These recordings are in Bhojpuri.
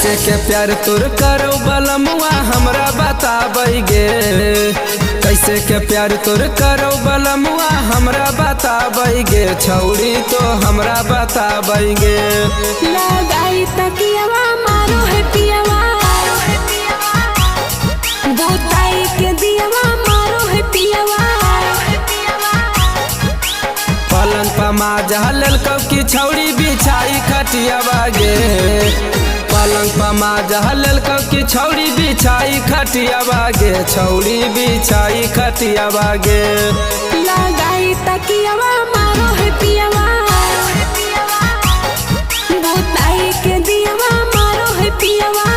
कैसे के प्यार तोर करो बलमुआ हमरा बताबैगे। कैसे के प्यार तोर करो बलमुआ हमरा बताबैगे। छौड़ी तो हमरा बताबैगे। लगाई तकियावा मारो है पियावा, बुताई के दियावा मारो है पियावा। पलंग पमा जहल की छौड़ी बिछाई खटियावा गे। पलंग पमा जहल की छौड़ी बिछाई खटियावा गे। छौड़ी बिछाई खटियावा गे। लगाई तकियावा मारो है पियावा, बुताई के दियावा मारो है पियावा।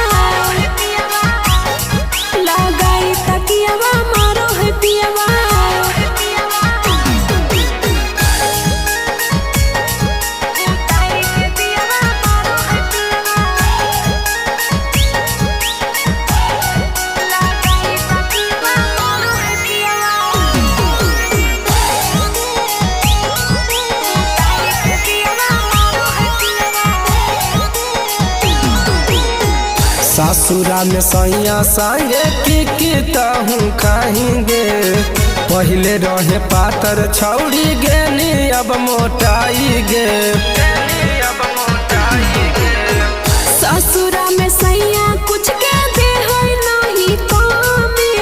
लगाई तकियावा मारो है पियावा। ससुरा में सैया संगे की तहूँ खाएंगे। पहले रहे पातर छौड़ी गेनी अब मोटाई गे। ससुरा में सैया कुछ के दे है नहीं कमी।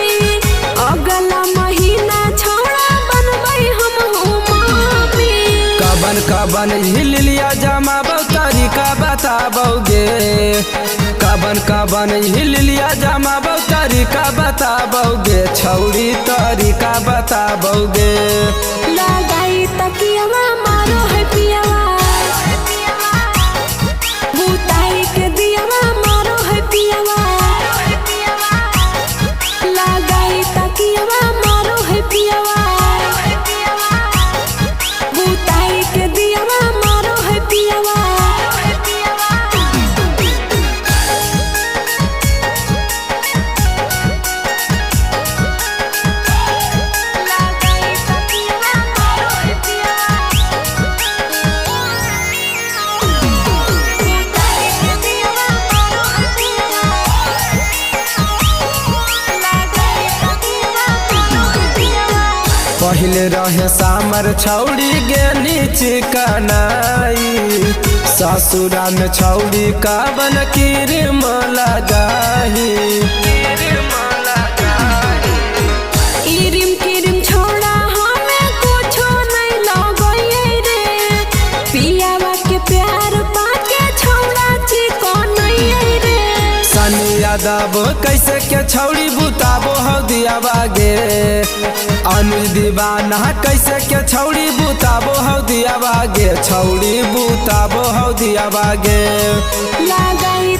अगला महीना छौड़ा बनबै हम हो मामी। कबन कबन हिल लिया जमाबो तरीका बताबोगे। कबन कबन हिल लिया जमाबो तरीका बताबोगे। छौड़ी तरीका बताबोगे। लगाई तकियावा मारो है पियावा, बुताई के दियावा मारो है पियावा। लगाई तकियावा मारो है पियावा, बुताई के दियावा मारो है पियावा। पहले रहे सामर छौड़ी गेनी चिकनाई। ससुरा में छौड़ी कबन क्रीम लगाई। इरिम किरिम छोड़ा हमें कुछो नहीं लगइए रे। पियावा के प्यार पाके छौड़ा चिकन नहीं रे। सनी यादव कैसे के छौड़ी बुताबो हौ दियावा गे। अनुज दीवाना कैसे के छौड़ी बुताबो हौ दियावा गे। छौड़ी बुताबो हौ दियावा गे। लगाई